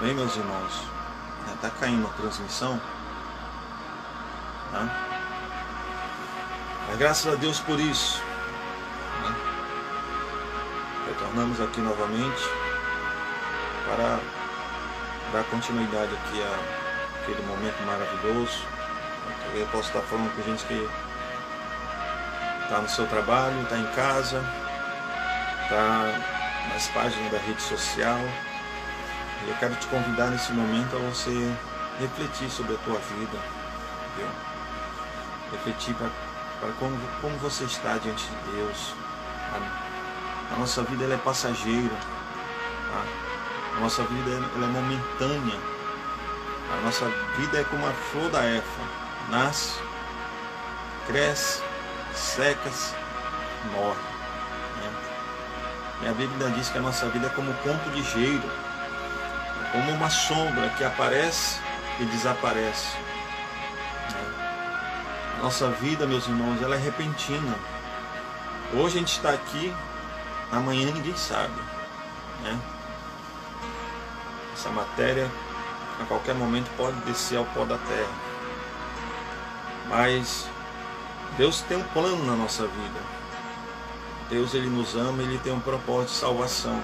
Bem, meus irmãos, está caindo a transmissão, tá? Mas graças a Deus por isso, né? Retornamos aqui novamente para dar continuidade aqui àquele momento maravilhoso. Eu posso estar falando com gente que está no seu trabalho, está em casa, está nas páginas da rede social. Eu quero te convidar nesse momento a você refletir sobre a tua vida, entendeu? Refletir para como você está diante de Deus. A nossa vida ela é passageira, tá? A nossa vida ela é momentânea. A nossa vida é como a flor da erva, nasce, cresce, seca-se, morre, né? E a Bíblia diz que a nossa vida é como um ponto ligeiro, como uma sombra que aparece e desaparece. A nossa vida, meus irmãos, ela é repentina. Hoje a gente está aqui, amanhã ninguém sabe, né? Essa matéria a qualquer momento pode descer ao pó da terra. Mas Deus tem um plano na nossa vida. Deus, Ele nos ama, Ele tem um propósito de salvação.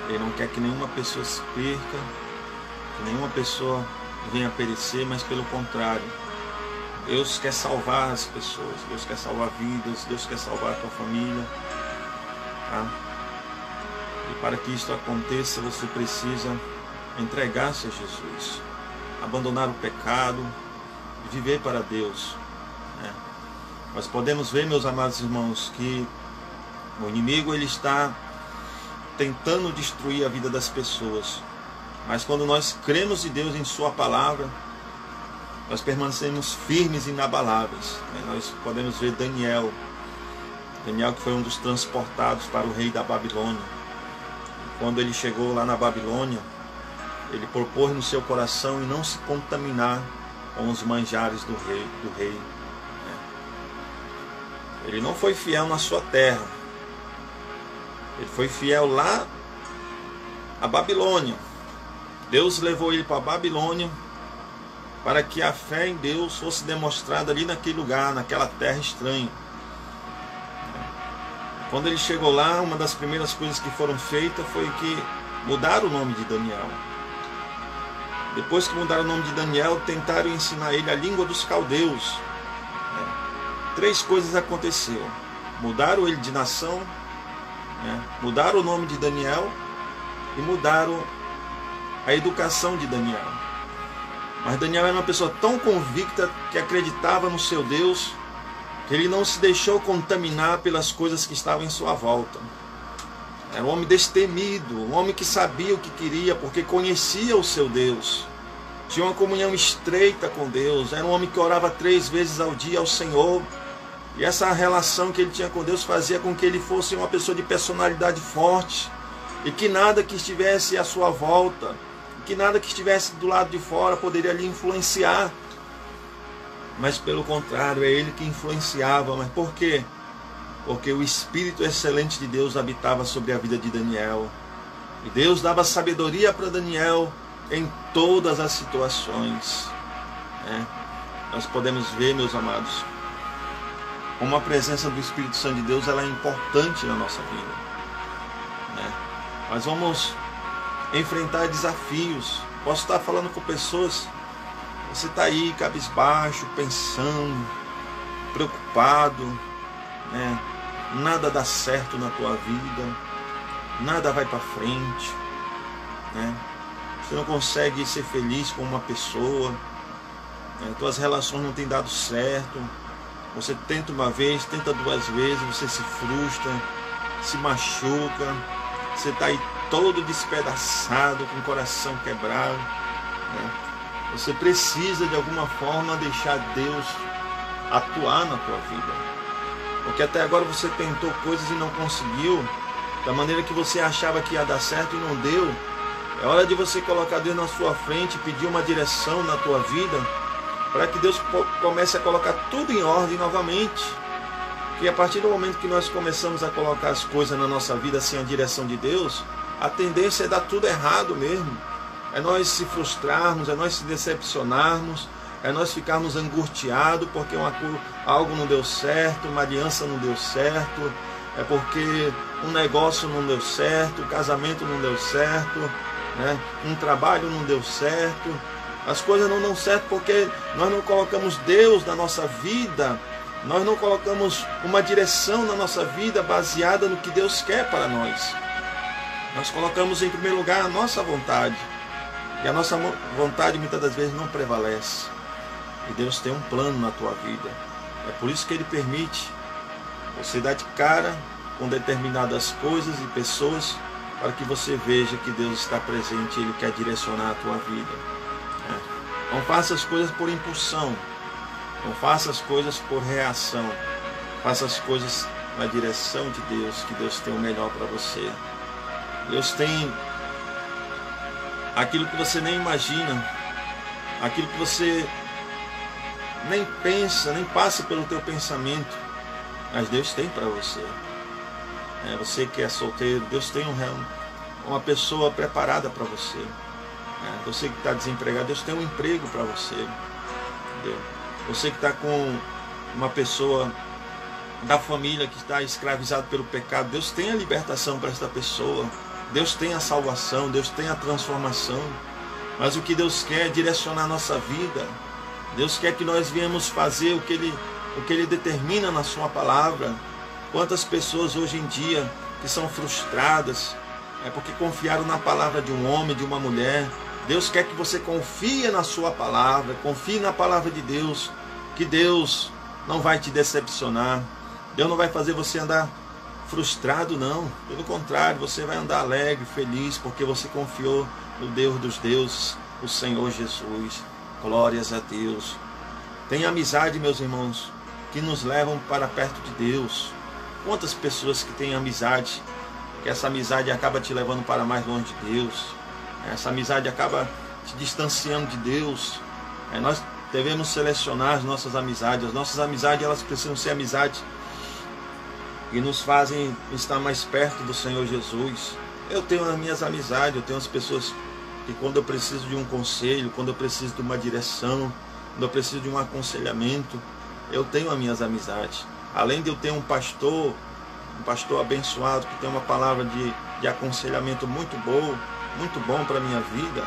Ele não quer que nenhuma pessoa se perca, que nenhuma pessoa venha a perecer, mas pelo contrário, Deus quer salvar as pessoas, Deus quer salvar vidas, Deus quer salvar a tua família, tá? E para que isso aconteça, você precisa entregar-se a Jesus, abandonar o pecado e viver para Deus, né? Nós podemos ver, meus amados irmãos, que o inimigo ele está tentando destruir a vida das pessoas, mas quando nós cremos em Deus, em sua palavra, nós permanecemos firmes e inabaláveis, né? Nós podemos ver Daniel que foi um dos transportados para o rei da Babilônia. Quando ele chegou lá na Babilônia, ele propôs no seu coração em não se contaminar com os manjares do rei, né? Ele não foi fiel na sua terra. Ele foi fiel lá à Babilônia. Deus levou ele para a Babilônia para que a fé em Deus fosse demonstrada ali naquele lugar, naquela terra estranha. Quando ele chegou lá, uma das primeiras coisas que foram feitas foi que mudaram o nome de Daniel. Depois que mudaram o nome de Daniel, tentaram ensinar ele a língua dos caldeus. 3 coisas aconteceram. Mudaram ele de nação, mudaram o nome de Daniel e mudaram a educação de Daniel. Mas Daniel era uma pessoa tão convicta que acreditava no seu Deus, que ele não se deixou contaminar pelas coisas que estavam em sua volta. Era um homem destemido, um homem que sabia o que queria, porque conhecia o seu Deus. Tinha uma comunhão estreita com Deus. Era um homem que orava 3 vezes ao dia ao Senhor. E essa relação que ele tinha com Deus fazia com que ele fosse uma pessoa de personalidade forte. E que nada que estivesse à sua volta, que nada que estivesse do lado de fora poderia lhe influenciar. Mas pelo contrário, é ele que influenciava. Mas por quê? Porque o Espírito excelente de Deus habitava sobre a vida de Daniel. E Deus dava sabedoria para Daniel em todas as situações, né? Nós podemos ver, meus amados, como a presença do Espírito Santo de Deus ela é importante na nossa vida, né? Mas vamos enfrentar desafios. Posso estar falando com pessoas, você está aí cabisbaixo, pensando, preocupado, né? Nada dá certo na tua vida, nada vai para frente, né? Você não consegue ser feliz com uma pessoa, né? Tuas relações não têm dado certo. Você tenta uma vez, tenta 2 vezes, você se frustra, se machuca, você está aí todo despedaçado, com o coração quebrado, né? Você precisa de alguma forma deixar Deus atuar na tua vida, porque até agora você tentou coisas e não conseguiu, da maneira que você achava que ia dar certo e não deu. É hora de você colocar Deus na sua frente, pedir uma direção na tua vida, para que Deus comece a colocar tudo em ordem novamente. E a partir do momento que nós começamos a colocar as coisas na nossa vida sem a direção de Deus, a tendência é dar tudo errado mesmo. É nós se frustrarmos, é nós se decepcionarmos, é nós ficarmos angustiados porque algo não deu certo, uma aliança não deu certo, é porque um negócio não deu certo, o casamento não deu certo, né? Um trabalho não deu certo. As coisas não dão certo porque nós não colocamos Deus na nossa vida, nós não colocamos uma direção na nossa vida baseada no que Deus quer para nós. Nós colocamos em primeiro lugar a nossa vontade, e a nossa vontade muitas das vezes não prevalece. E Deus tem um plano na tua vida. É por isso que Ele permite você dar de cara com determinadas coisas e pessoas, para que você veja que Deus está presente e Ele quer direcionar a tua vida. Não faça as coisas por impulsão, não faça as coisas por reação, faça as coisas na direção de Deus, que Deus tem o melhor para você. Deus tem aquilo que você nem imagina, aquilo que você nem pensa, nem passa pelo teu pensamento, mas Deus tem para você. Você que é solteiro, Deus tem uma pessoa preparada para você. Você que está desempregado, Deus tem um emprego para você. Entendeu? Você que está com uma pessoa da família que está escravizado pelo pecado, Deus tem a libertação para esta pessoa. Deus tem a salvação, Deus tem a transformação. Mas o que Deus quer é direcionar a nossa vida. Deus quer que nós viemos fazer o que Ele determina na sua palavra. Quantas pessoas hoje em dia que são frustradas porque confiaram na palavra de um homem, de uma mulher. Deus quer que você confie na sua palavra, confie na palavra de Deus, que Deus não vai te decepcionar. Deus não vai fazer você andar frustrado, não. Pelo contrário, você vai andar alegre, feliz, porque você confiou no Deus dos deuses, o Senhor Jesus. Glórias a Deus. Tem amizade, meus irmãos, que nos levam para perto de Deus. Quantas pessoas que têm amizade, que essa amizade acaba te levando para mais longe de Deus. Essa amizade acaba te distanciando de Deus. Nós devemos selecionar as nossas amizades. As nossas amizades, elas precisam ser amizades que nos fazem estar mais perto do Senhor Jesus. Eu tenho as minhas amizades, eu tenho as pessoas que quando eu preciso de um conselho, quando eu preciso de uma direção, quando eu preciso de um aconselhamento, eu tenho as minhas amizades. Além de eu ter um pastor abençoado, que tem uma palavra de aconselhamento muito bom para a minha vida,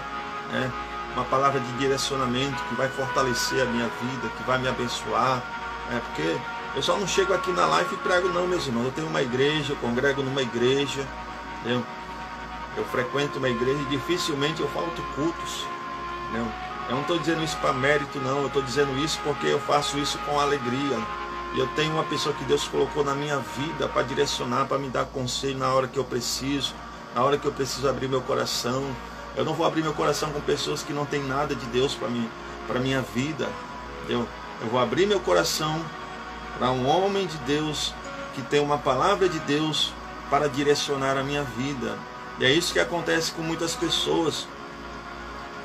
uma palavra de direcionamento que vai fortalecer a minha vida, que vai me abençoar, porque eu só não chego aqui na live e prego não, meus irmãos. Eu tenho uma igreja, eu congrego numa igreja, entendeu? Eu frequento uma igreja e dificilmente eu falto cultos, entendeu? Eu não estou dizendo isso para mérito não, eu estou dizendo isso porque eu faço isso com alegria. E eu tenho uma pessoa que Deus colocou na minha vida para direcionar, para me dar conselho na hora que eu preciso, na hora que eu preciso abrir meu coração. Eu não vou abrir meu coração com pessoas que não têm nada de Deus para minha vida, entendeu? Eu vou abrir meu coração para um homem de Deus que tem uma palavra de Deus para direcionar a minha vida. E é isso que acontece com muitas pessoas.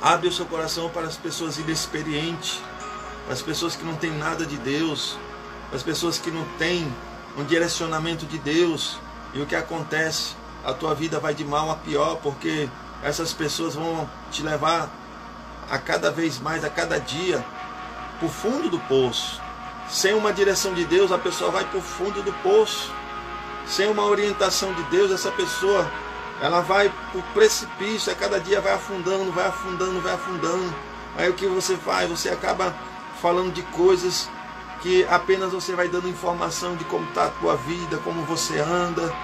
Abre o seu coração para as pessoas inexperientes, para as pessoas que não têm nada de Deus, para as pessoas que não têm um direcionamento de Deus. E o que acontece? A tua vida vai de mal a pior, porque essas pessoas vão te levar a cada vez mais, a cada dia, para o fundo do poço. Sem uma direção de Deus, a pessoa vai para o fundo do poço. Sem uma orientação de Deus, essa pessoa, ela vai para o precipício, a cada dia vai afundando, vai afundando, vai afundando. Aí o que você faz? Você acaba falando de coisas que apenas você vai dando informação de como está a tua vida, como você anda,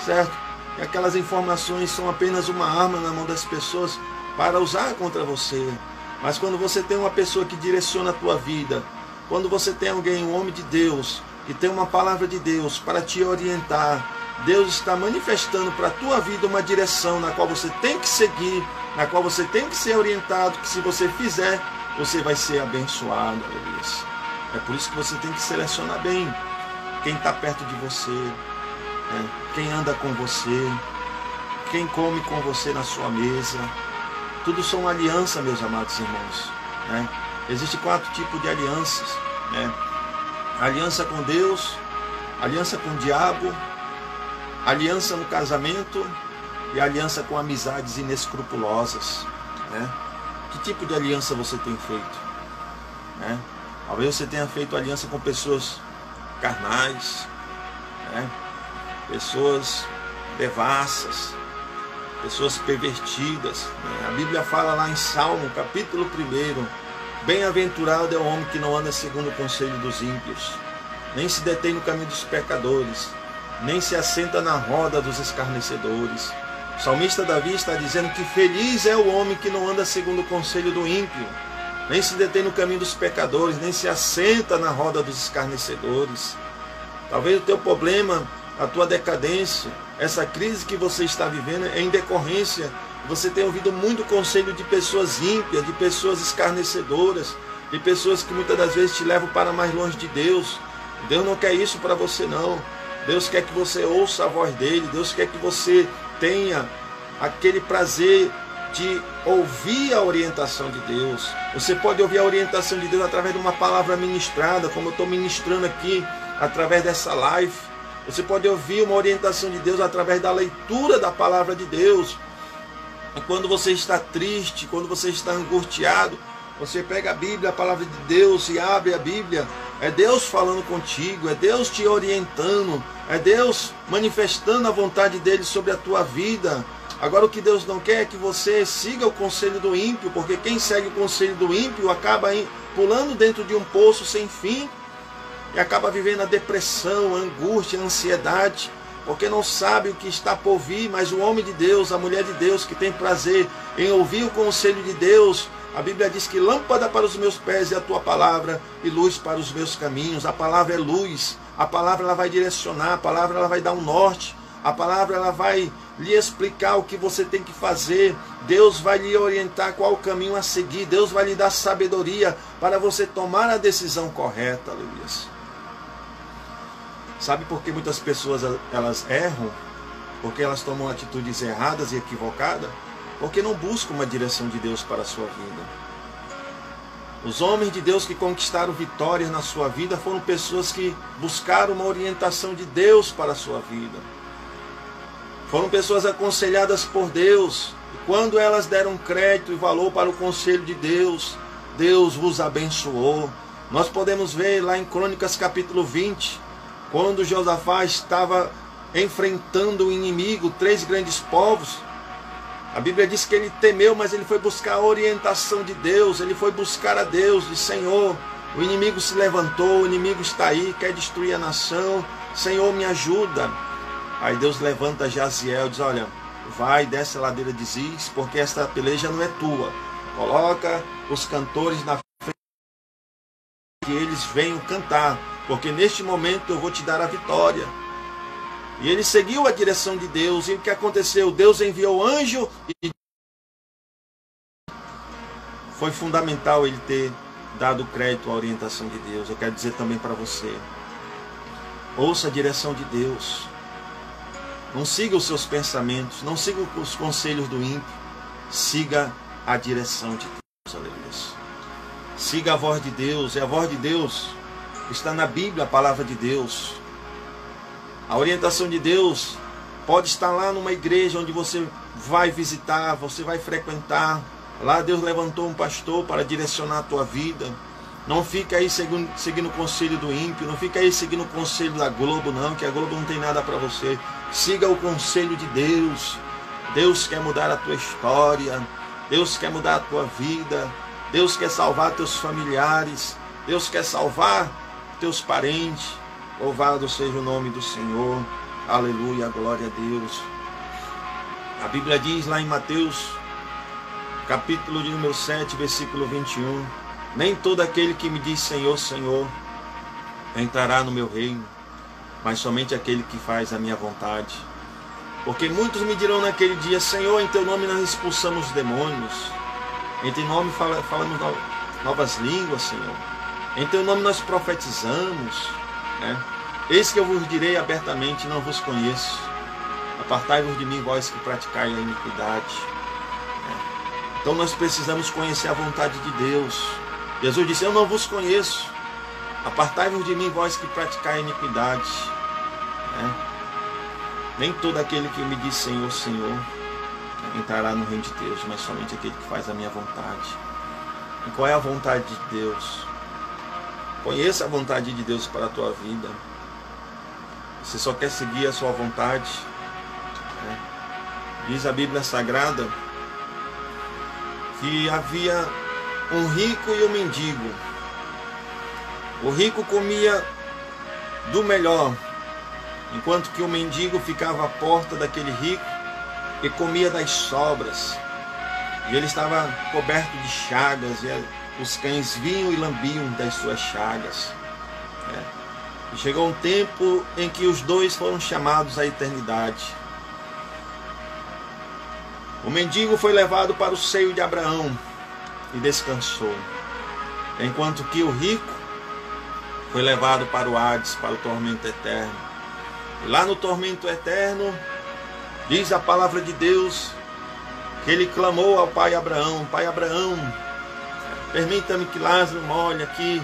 certo? E aquelas informações são apenas uma arma na mão das pessoas para usar contra você. Mas quando você tem uma pessoa que direciona a tua vida, quando você tem alguém, um homem de Deus, que tem uma palavra de Deus para te orientar, Deus está manifestando para a tua vida uma direção na qual você tem que seguir, na qual você tem que ser orientado, que se você fizer, você vai ser abençoado. É por isso que você tem que selecionar bem quem está perto de você, quem anda com você, quem come com você na sua mesa. Tudo são aliança, meus amados irmãos. Existem 4 tipos de alianças. Aliança com Deus, aliança com o diabo, aliança no casamento e aliança com amizades inescrupulosas, né? Que tipo de aliança você tem feito, né? Talvez você tenha feito aliança com pessoas carnais, né? Pessoas devassas, pessoas pervertidas, né? A Bíblia fala lá em Salmo, capítulo 1, bem-aventurado é o homem que não anda segundo o conselho dos ímpios, nem se detém no caminho dos pecadores, nem se assenta na roda dos escarnecedores. O salmista Davi está dizendo que feliz é o homem que não anda segundo o conselho do ímpio, nem se detém no caminho dos pecadores, nem se assenta na roda dos escarnecedores. Talvez o teu problema, a tua decadência, essa crise que você está vivendo é em decorrência. Você tem ouvido muito conselho de pessoas ímpias, de pessoas escarnecedoras, de pessoas que muitas das vezes te levam para mais longe de Deus. Deus não quer isso para você não. Deus quer que você ouça a voz dele. Deus quer que você tenha aquele prazer de ouvir a orientação de Deus. Você pode ouvir a orientação de Deus através de uma palavra ministrada, como eu estou ministrando aqui, através dessa live. Você pode ouvir uma orientação de Deus através da leitura da palavra de Deus. E quando você está triste, quando você está angustiado, você pega a Bíblia, a palavra de Deus, e abre a Bíblia. É Deus falando contigo, é Deus te orientando, é Deus manifestando a vontade dele sobre a tua vida. Agora o que Deus não quer é que você siga o conselho do ímpio, porque quem segue o conselho do ímpio acaba pulando dentro de um poço sem fim e acaba vivendo a depressão, a angústia, a ansiedade, porque não sabe o que está por vir. Mas o homem de Deus, a mulher de Deus, que tem prazer em ouvir o conselho de Deus, a Bíblia diz que lâmpada para os meus pés é a tua palavra e luz para os meus caminhos. A palavra é luz, a palavra ela vai direcionar, a palavra ela vai dar um norte, a palavra ela vai lhe explicar o que você tem que fazer. Deus vai lhe orientar qual o caminho a seguir. Deus vai lhe dar sabedoria para você tomar a decisão correta. Aleluia. Sabe por que muitas pessoas elas erram? Porque elas tomam atitudes erradas e equivocadas? Porque não buscam uma direção de Deus para a sua vida. Os homens de Deus que conquistaram vitórias na sua vida foram pessoas que buscaram uma orientação de Deus para a sua vida. Foram pessoas aconselhadas por Deus. E quando elas deram crédito e valor para o conselho de Deus, Deus os abençoou. Nós podemos ver lá em Crônicas capítulo 20, quando Josafá estava enfrentando o inimigo, 3 grandes povos. A Bíblia diz que ele temeu, mas ele foi buscar a orientação de Deus. Ele foi buscar a Deus, disse: Senhor, o inimigo se levantou, o inimigo está aí, quer destruir a nação. Senhor, me ajuda. Aí Deus levanta Jaziel e diz: olha, vai, desce a ladeira de Ziz, porque esta peleja não é tua. Coloca os cantores na frente, que eles venham cantar, porque neste momento eu vou te dar a vitória. E ele seguiu a direção de Deus. E o que aconteceu? Deus enviou anjo e foi fundamental ele ter dado crédito à orientação de Deus. Eu quero dizer também para você: ouça a direção de Deus. Não siga os seus pensamentos, não siga os conselhos do ímpio. Siga a direção de Deus. Aleluia. Siga a voz de Deus. E a voz de Deus está na Bíblia, a palavra de Deus. A orientação de Deus pode estar lá numa igreja onde você vai visitar, você vai frequentar. Lá Deus levantou um pastor para direcionar a tua vida. Não fica aí seguindo o conselho do ímpio, não fica aí seguindo o conselho da Globo, não, que a Globo não tem nada para você. Siga o conselho de Deus. Deus quer mudar a tua história, Deus quer mudar a tua vida, Deus quer salvar teus familiares, Deus quer salvar teus parentes. Louvado seja o nome do Senhor. Aleluia, glória a Deus. A Bíblia diz lá em Mateus, capítulo de número 7, versículo 21. Nem todo aquele que me diz Senhor, Senhor, entrará no meu reino, mas somente aquele que faz a minha vontade. Porque muitos me dirão naquele dia: Senhor, em teu nome nós expulsamos os demônios. Em teu nome falamos novas línguas, Senhor. Em teu nome nós profetizamos. Eis que eu vos direi abertamente: não vos conheço. Apartai-vos de mim, vós que praticai a iniquidade. Então nós precisamos conhecer a vontade de Deus. Jesus disse: eu não vos conheço. Apartai-vos de mim, vós que praticai a iniquidade. Nem todo aquele que me diz Senhor, Senhor entrará no reino de Deus, mas somente aquele que faz a minha vontade. E qual é a vontade de Deus? Conheça a vontade de Deus para a tua vida. Você só quer seguir a sua vontade, né? Diz a Bíblia Sagrada que havia um rico e um mendigo. O rico comia do melhor, enquanto que o mendigo ficava à porta daquele rico e comia das sobras. E ele estava coberto de chagas, e os cães vinham e lambiam das suas chagas. E chegou um tempo em que os dois foram chamados à eternidade. O mendigo foi levado para o seio de Abraão e descansou, enquanto que o rico foi levado para o Hades, para o tormento eterno. E lá no tormento eterno, diz a palavra de Deus que ele clamou ao pai Abraão: Pai Abraão, permita-me que Lázaro molhe aqui,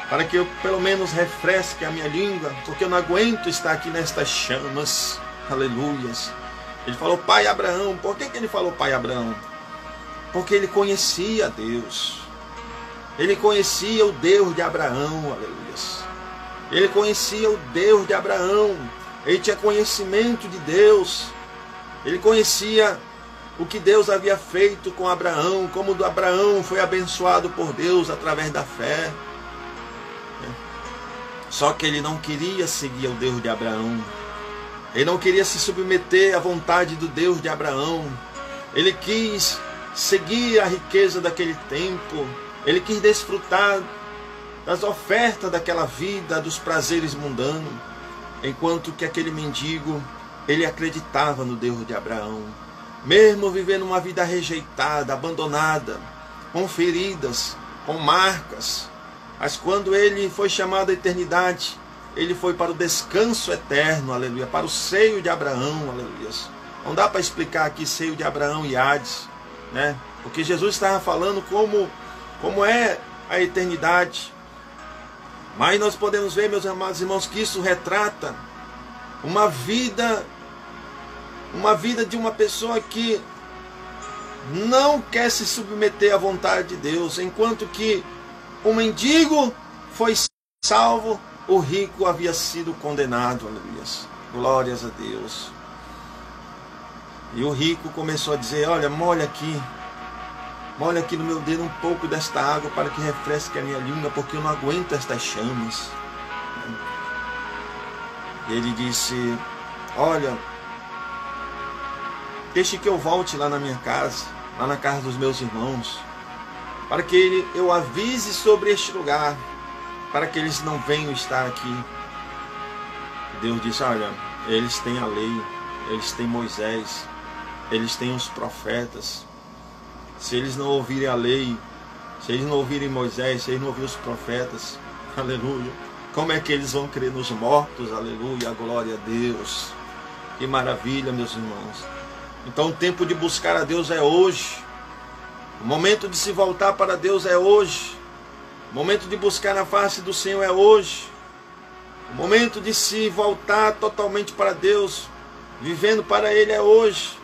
para que eu pelo menos refresque a minha língua, porque eu não aguento estar aqui nestas chamas. Aleluias. Ele falou Pai Abraão. Por que ele falou Pai Abraão? Porque ele conhecia Deus. Ele conhecia o Deus de Abraão. Aleluias. Ele conhecia o Deus de Abraão. Ele tinha conhecimento de Deus. Ele conhecia o que Deus havia feito com Abraão, como Abraão foi abençoado por Deus através da fé. Só que ele não queria seguir o Deus de Abraão. Ele não queria se submeter à vontade do Deus de Abraão. Ele quis seguir a riqueza daquele tempo. Ele quis desfrutar das ofertas daquela vida, dos prazeres mundanos. Enquanto que aquele mendigo, ele acreditava no Deus de Abraão. Mesmo vivendo uma vida rejeitada, abandonada, com feridas, com marcas. Mas quando ele foi chamado à eternidade, ele foi para o descanso eterno, aleluia, para o seio de Abraão, aleluia. Não dá para explicar aqui seio de Abraão e Hades, né? Porque Jesus estava falando como é a eternidade. Mas nós podemos ver, meus amados irmãos, que isso retrata uma vida de uma pessoa que não quer se submeter à vontade de Deus, enquanto que o mendigo foi salvo, o rico havia sido condenado, aleluia. Glórias a Deus. E o rico começou a dizer: olha, molha aqui no meu dedo um pouco desta água para que refresque a minha língua, porque eu não aguento estas chamas. Ele disse: olha, deixe que eu volte lá na minha casa, lá na casa dos meus irmãos, para que eu avise sobre este lugar, para que eles não venham estar aqui. Deus disse: olha, eles têm a lei, eles têm Moisés, eles têm os profetas. Se eles não ouvirem a lei, se eles não ouvirem Moisés, se eles não ouvirem os profetas, aleluia, como é que eles vão crer nos mortos? Aleluia, glória a Deus. Que maravilha, meus irmãos. Então o tempo de buscar a Deus é hoje. O momento de se voltar para Deus é hoje. O momento de buscar a face do Senhor é hoje. O momento de se voltar totalmente para Deus, vivendo para Ele, é hoje.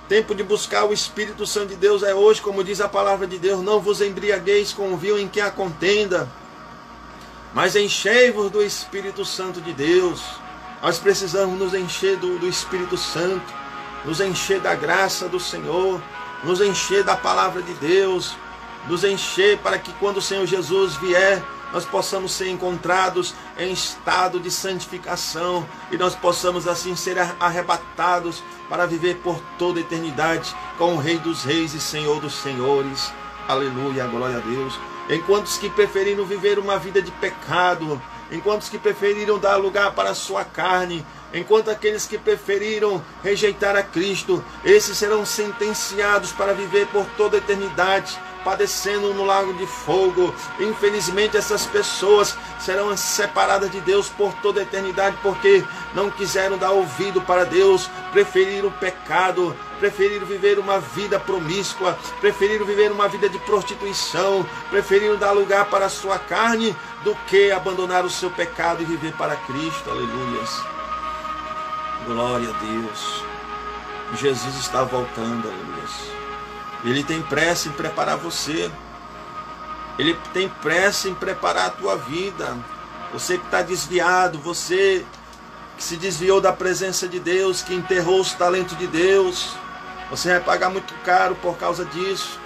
O tempo de buscar o Espírito Santo de Deus é hoje, como diz a palavra de Deus: não vos embriagueis com o vinho em que há contenda, mas enchei-vos do Espírito Santo de Deus. Nós precisamos nos encher do Espírito Santo, nos encher da graça do Senhor, nos encher da palavra de Deus, nos encher para que quando o Senhor Jesus vier, nós possamos ser encontrados em estado de santificação e nós possamos assim ser arrebatados para viver por toda a eternidade com o Rei dos Reis e Senhor dos Senhores. Aleluia, glória a Deus. Enquanto os que preferiram viver uma vida de pecado, enquanto os que preferiram dar lugar para a sua carne, enquanto aqueles que preferiram rejeitar a Cristo, esses serão sentenciados para viver por toda a eternidade, padecendo no lago de fogo. Infelizmente essas pessoas serão separadas de Deus por toda a eternidade, porque não quiseram dar ouvido para Deus, preferiram o pecado, preferiram viver uma vida promíscua, preferiram viver uma vida de prostituição, preferiram dar lugar para a sua carne do que abandonar o seu pecado e viver para Cristo. Aleluias. Glória a Deus. Jesus está voltando, aleluia. Ele tem pressa em preparar você. Ele tem pressa em preparar a tua vida. Você que está desviado, você que se desviou da presença de Deus, que enterrou os talentos de Deus, você vai pagar muito caro por causa disso.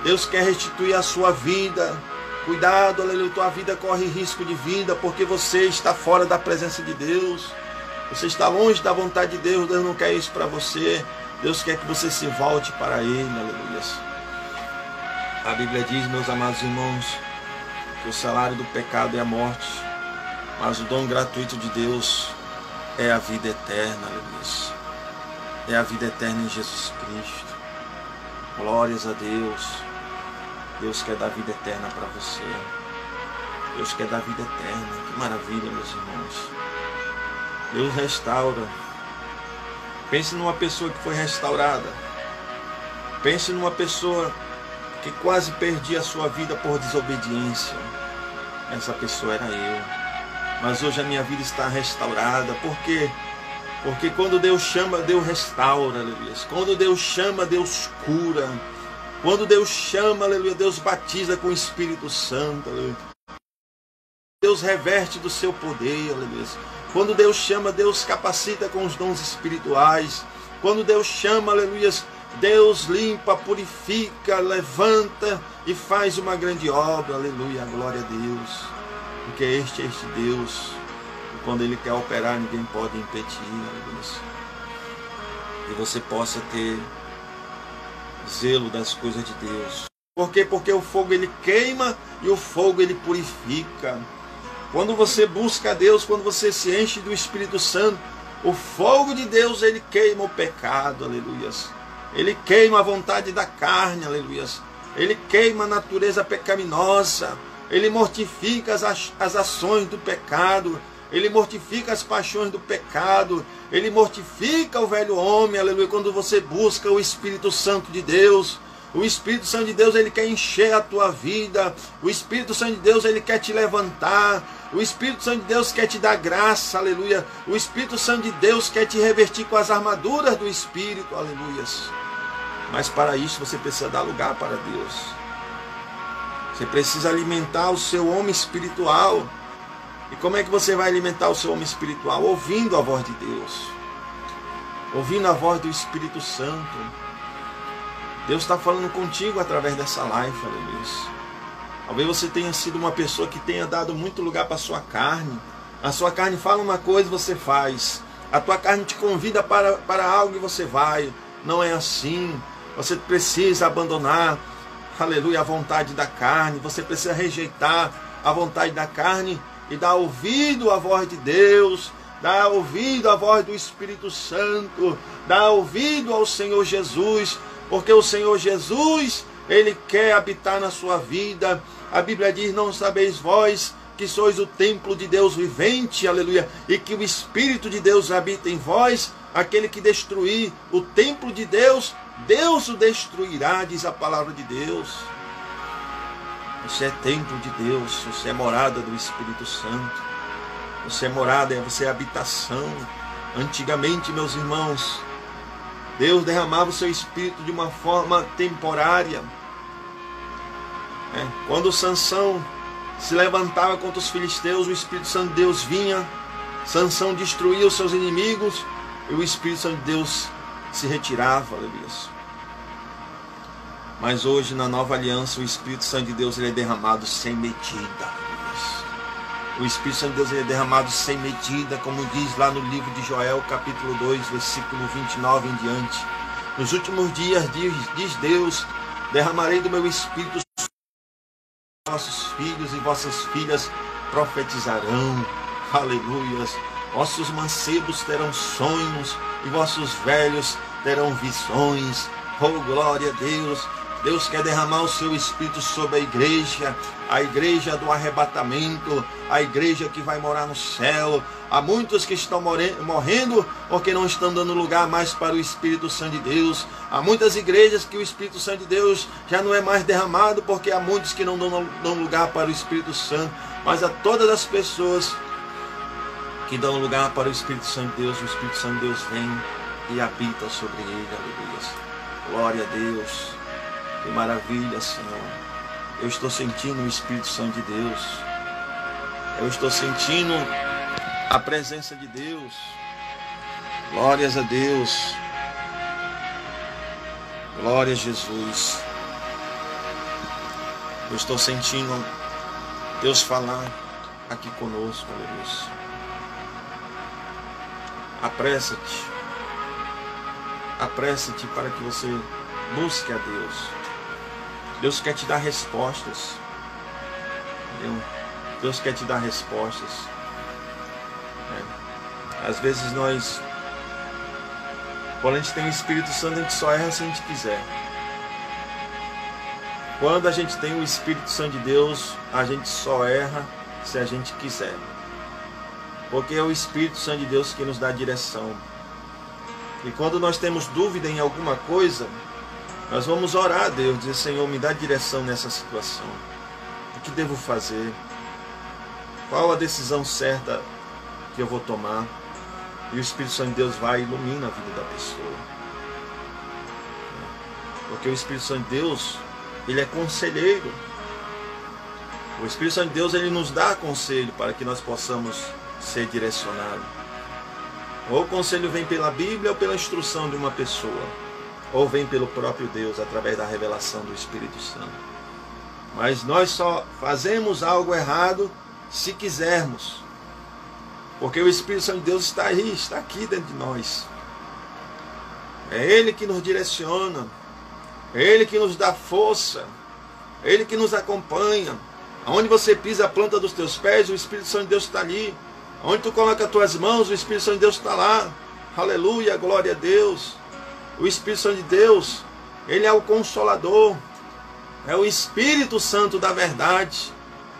Deus quer restituir a sua vida. Cuidado, aleluia, tua vida corre risco de vida, porque você está fora da presença de Deus. Você está longe da vontade de Deus. Deus não quer isso para você. Deus quer que você se volte para Ele, aleluia. A Bíblia diz, meus amados irmãos, que o salário do pecado é a morte, mas o dom gratuito de Deus é a vida eterna, aleluia. É a vida eterna em Jesus Cristo. Glórias a Deus. Deus quer dar vida eterna para você. Deus quer dar vida eterna. Que maravilha, meus irmãos. Deus restaura. Pense numa pessoa que foi restaurada. Pense numa pessoa que quase perdia a sua vida por desobediência. Essa pessoa era eu. Mas hoje a minha vida está restaurada. Por quê? Porque quando Deus chama, Deus restaura, aleluia. Quando Deus chama, Deus cura. Quando Deus chama, aleluia, Deus batiza com o Espírito Santo, aleluia. Deus reverte do seu poder, aleluia. Quando Deus chama, Deus capacita com os dons espirituais. Quando Deus chama, aleluia, Deus limpa, purifica, levanta e faz uma grande obra, aleluia, glória a Deus. Porque este é este Deus. E quando Ele quer operar, ninguém pode impedir, aleluia. E você possa ter zelo das coisas de Deus. Por quê? Porque o fogo ele queima e o fogo ele purifica. Quando você busca a Deus, quando você se enche do Espírito Santo, o fogo de Deus ele queima o pecado, aleluia. Ele queima a vontade da carne, aleluia. Ele queima a natureza pecaminosa. Ele mortifica as ações do pecado. Ele mortifica as paixões do pecado. Ele mortifica o velho homem, aleluia, quando você busca o Espírito Santo de Deus. O Espírito Santo de Deus, ele quer encher a tua vida. O Espírito Santo de Deus, ele quer te levantar. O Espírito Santo de Deus quer te dar graça, aleluia. O Espírito Santo de Deus quer te revestir com as armaduras do Espírito, aleluia. Mas para isso você precisa dar lugar para Deus. Você precisa alimentar o seu homem espiritual. E como é que você vai alimentar o seu homem espiritual? Ouvindo a voz de Deus. Ouvindo a voz do Espírito Santo. Deus está falando contigo através dessa live, aleluia. Talvez você tenha sido uma pessoa que tenha dado muito lugar para a sua carne. A sua carne fala uma coisa e você faz. A tua carne te convida para algo e você vai. Não é assim. Você precisa abandonar, aleluia, a vontade da carne. Você precisa rejeitar a vontade da carne e dar ouvido à voz de Deus, dar ouvido à voz do Espírito Santo, dar ouvido ao Senhor Jesus, porque o Senhor Jesus, Ele quer habitar na sua vida. A Bíblia diz, não sabeis vós que sois o templo de Deus vivente, aleluia, e que o Espírito de Deus habita em vós. Aquele que destruir o templo de Deus, Deus o destruirá, diz a palavra de Deus. Você é templo de Deus, você é morada do Espírito Santo. Você é morada, você é habitação. Antigamente, meus irmãos, Deus derramava o seu Espírito de uma forma temporária. Quando Sansão se levantava contra os filisteus, o Espírito Santo de Deus vinha. Sansão destruía os seus inimigos e o Espírito Santo de Deus se retirava, aleluia. Mas hoje, na nova aliança, o Espírito Santo de Deus ele é derramado sem medida. O Espírito Santo de Deus ele é derramado sem medida, como diz lá no livro de Joel, capítulo 2, versículo 29 em diante. Nos últimos dias, diz Deus, derramarei do meu Espírito sobre vossos filhos e vossas filhas profetizarão. Aleluia. Vossos mancebos terão sonhos e vossos velhos terão visões. Oh, glória a Deus. Deus quer derramar o seu Espírito sobre a igreja do arrebatamento, a igreja que vai morar no céu. Há muitos que estão morrendo porque não estão dando lugar mais para o Espírito Santo de Deus. Há muitas igrejas que o Espírito Santo de Deus já não é mais derramado porque há muitos que não dão lugar para o Espírito Santo. Mas a todas as pessoas que dão lugar para o Espírito Santo de Deus, o Espírito Santo de Deus vem e habita sobre ele, aleluia. Glória a Deus, que maravilha, Senhor. Eu estou sentindo o Espírito Santo de Deus, eu estou sentindo a presença de Deus. Glórias a Deus, glória a Jesus. Eu estou sentindo Deus falar aqui conosco, aleluia. Apressa-te para que você busque a Deus. Deus quer te dar respostas. Deus quer te dar respostas. Às vezes nós, quando a gente tem o Espírito Santo, a gente só erra se a gente quiser. Quando a gente tem o Espírito Santo de Deus, a gente só erra se a gente quiser. Porque é o Espírito Santo de Deus que nos dá direção. E quando nós temos dúvida em alguma coisa, nós vamos orar a Deus, dizer: Senhor, me dá direção nessa situação. O que devo fazer? Qual a decisão certa que eu vou tomar? E o Espírito Santo de Deus vai e ilumina a vida da pessoa. Porque o Espírito Santo de Deus, ele é conselheiro. O Espírito Santo de Deus, ele nos dá conselho para que nós possamos ser direcionados. Ou o conselho vem pela Bíblia ou pela instrução de uma pessoa, ou vem pelo próprio Deus, através da revelação do Espírito Santo. Mas nós só fazemos algo errado se quisermos. Porque o Espírito Santo de Deus está aí, está aqui dentro de nós. É Ele que nos direciona, é Ele que nos dá força, é Ele que nos acompanha. Aonde você pisa a planta dos teus pés, o Espírito Santo de Deus está ali. Onde tu coloca as tuas mãos, o Espírito Santo de Deus está lá. Aleluia, glória a Deus. O Espírito Santo de Deus, ele é o Consolador. É o Espírito Santo da verdade.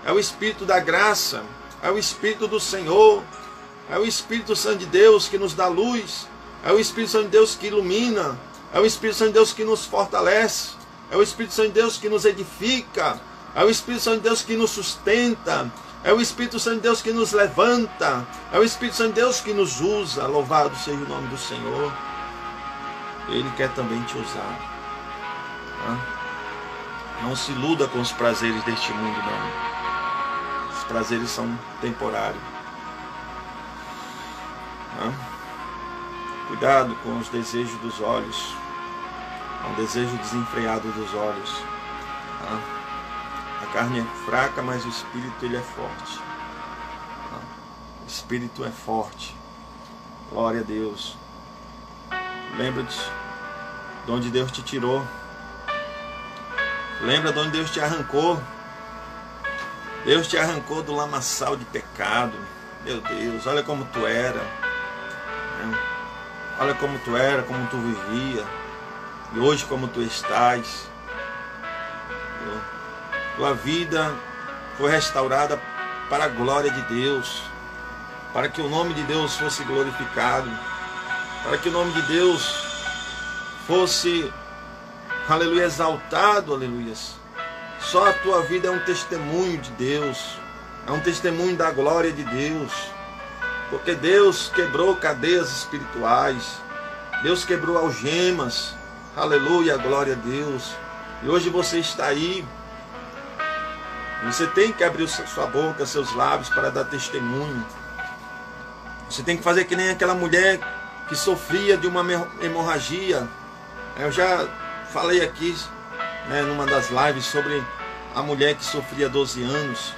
É o Espírito da graça. É o Espírito do Senhor. É o Espírito Santo de Deus que nos dá luz. É o Espírito Santo de Deus que ilumina. É o Espírito Santo de Deus que nos fortalece. É o Espírito Santo de Deus que nos edifica. É o Espírito Santo de Deus que nos sustenta. É o Espírito Santo de Deus que nos levanta. É o Espírito Santo de Deus que nos usa. Louvado seja o nome do Senhor. Ele quer também te usar. Não se iluda com os prazeres deste mundo, não. Os prazeres são temporários. Cuidado com os desejos dos olhos. É um desejo desenfreado dos olhos. A carne é fraca, mas o espírito ele é forte. O espírito é forte. Glória a Deus. Lembra-te de onde Deus te tirou. Lembra de onde Deus te arrancou. Deus te arrancou do lamaçal de pecado. Meu Deus, olha como tu era. Olha como tu era, como tu vivia. E hoje como tu estás. Tua vida foi restaurada para a glória de Deus. Para que o nome de Deus fosse glorificado. Para que o nome de Deus fosse, aleluia, exaltado, aleluia. Só a tua vida é um testemunho de Deus. É um testemunho da glória de Deus. Porque Deus quebrou cadeias espirituais. Deus quebrou algemas. Aleluia, glória a Deus. E hoje você está aí. Você tem que abrir sua boca, seus lábios para dar testemunho. Você tem que fazer que nem aquela mulher que sofria de uma hemorragia. Eu já falei aqui, numa das lives, sobre a mulher que sofria 12 anos.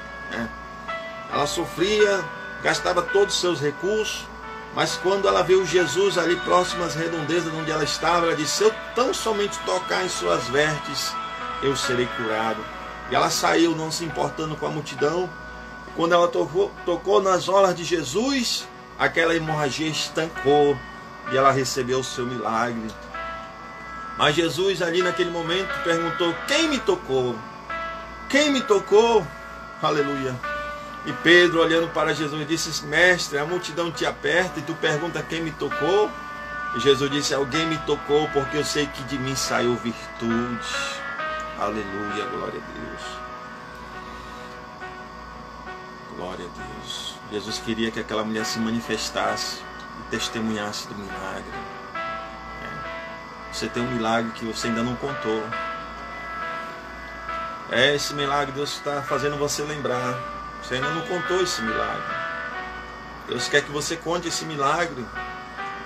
Ela sofria, gastava todos os seus recursos, mas quando ela viu Jesus ali próximo às redondezas onde ela estava, ela disse: se eu tão somente tocar em suas vestes, eu serei curado. E ela saiu, não se importando com a multidão. Quando ela tocou nas orlas de Jesus, aquela hemorragia estancou e ela recebeu o seu milagre. Mas Jesus ali naquele momento perguntou: quem me tocou? Quem me tocou? Aleluia. E Pedro, olhando para Jesus, disse: mestre, a multidão te aperta e tu pergunta quem me tocou? E Jesus disse: alguém me tocou porque eu sei que de mim saiu virtude. Aleluia, glória a Deus. Glória a Deus. Jesus queria que aquela mulher se manifestasse e testemunhasse do milagre. Você tem um milagre que você ainda não contou. É esse milagre Deus está fazendo você lembrar. Você ainda não contou esse milagre. Deus quer que você conte esse milagre.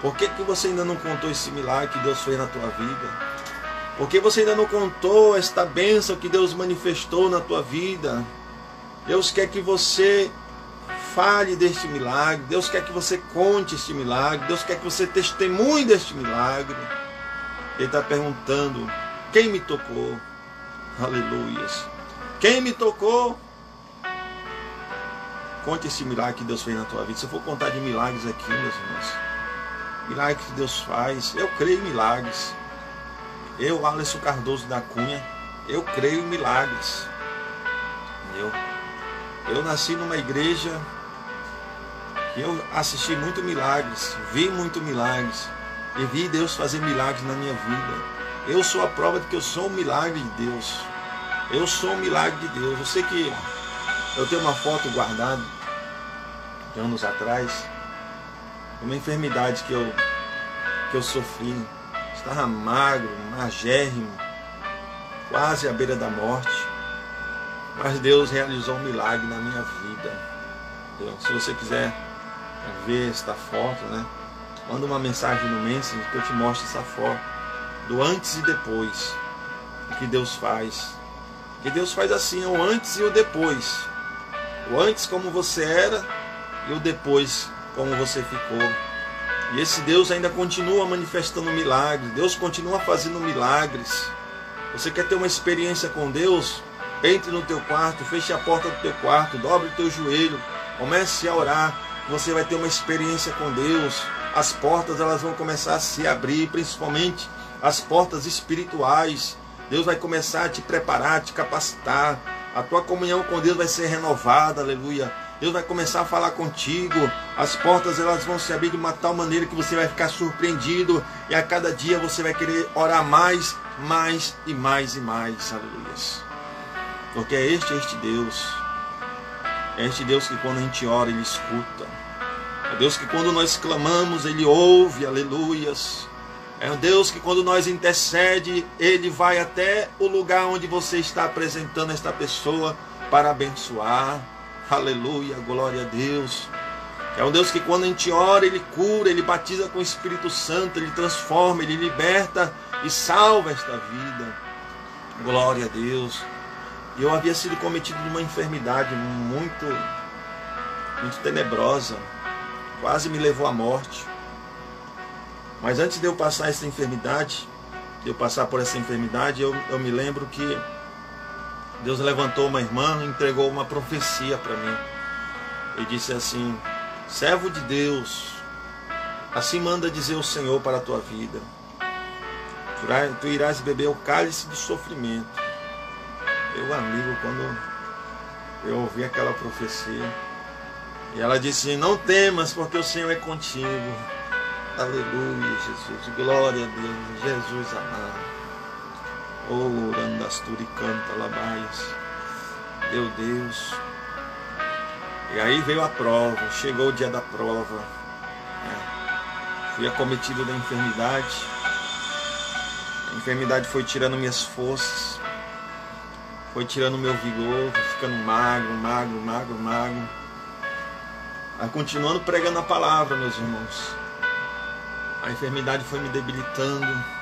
Por que você ainda não contou esse milagre que Deus fez na tua vida? Por que você ainda não contou esta bênção que Deus manifestou na tua vida? Deus quer que você fale deste milagre. Deus quer que você conte este milagre. Deus quer que você testemunhe deste milagre. Ele está perguntando: quem me tocou? Aleluias. Quem me tocou? Conte esse milagre que Deus fez na tua vida. Se eu for contar de milagres aqui, meus irmãos, milagres que Deus faz, eu creio em milagres. Eu, Alisson Cardoso da Cunha, eu creio em milagres. Eu nasci numa igreja que eu assisti muito milagres, vi muito milagres e vi Deus fazer milagres na minha vida. Eu sou a prova de que eu sou um milagre de Deus. Eu sou um milagre de Deus. Eu sei que eu tenho uma foto guardada de anos atrás, uma enfermidade que eu sofri. Estava magro, magérrimo, quase à beira da morte. Mas Deus realizou um milagre na minha vida. Se você quiser ver esta foto, né, manda uma mensagem no Messenger que eu te mostro essa foto do antes e depois. O que Deus faz. Que Deus faz assim, o antes e o depois. O antes como você era e o depois como você ficou. E esse Deus ainda continua manifestando milagres. Deus continua fazendo milagres. Você quer ter uma experiência com Deus? Entre no teu quarto, feche a porta do teu quarto, dobre o teu joelho, comece a orar. Você vai ter uma experiência com Deus. As portas elas vão começar a se abrir, principalmente as portas espirituais. Deus vai começar a te preparar, a te capacitar. A tua comunhão com Deus vai ser renovada, aleluia. Deus vai começar a falar contigo. As portas elas vão se abrir de uma tal maneira que você vai ficar surpreendido. E a cada dia você vai querer orar mais, mais e mais e mais, aleluia. Porque é este Deus. É este Deus que quando a gente ora, Ele escuta. É Deus que quando nós clamamos, Ele ouve, aleluias. É um Deus que quando nós intercede, Ele vai até o lugar onde você está apresentando esta pessoa para abençoar. Aleluia, glória a Deus. É um Deus que quando a gente ora, Ele cura, Ele batiza com o Espírito Santo, Ele transforma, Ele liberta e salva esta vida. Glória a Deus. E eu havia sido cometido de uma enfermidade muito tenebrosa. Quase me levou à morte. Mas antes de eu passar essa enfermidade, eu me lembro que Deus levantou uma irmã e entregou uma profecia para mim. E disse assim: servo de Deus, assim manda dizer o Senhor para a tua vida. Tu irás beber o cálice do sofrimento. Meu amigo, quando eu ouvi aquela profecia, e ela disse: não temas, porque o Senhor é contigo. Aleluia, Jesus, glória a Deus, Jesus amado. Oh, Randasturi canta labaias. Meu Deus. E aí veio a prova, chegou o dia da prova. Fui acometido da enfermidade. A enfermidade foi tirando minhas forças, foi tirando meu vigor, fui ficando magro. Aí continuando pregando a palavra, meus irmãos. A enfermidade foi me debilitando.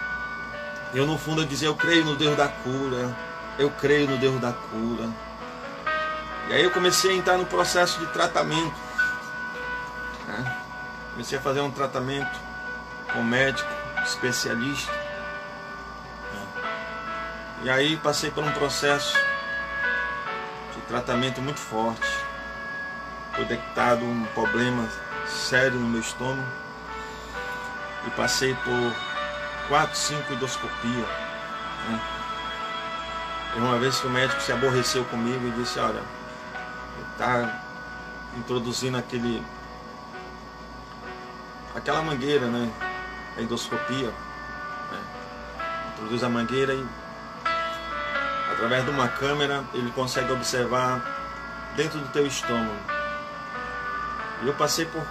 Eu no fundo eu dizia: eu creio no Deus da cura. Eu creio no Deus da cura. E aí eu comecei a entrar no processo de tratamento. Comecei a fazer um tratamento com médico, especialista. E aí passei por um processo de tratamento muito forte. Foi detectado um problema sério no meu estômago. E passei por 4, 5 endoscopias. E uma vez que o médico se aborreceu comigo e disse: olha, está introduzindo aquela mangueira, né? A endoscopia. Introduz a mangueira e através de uma câmera ele consegue observar dentro do teu estômago. E eu passei por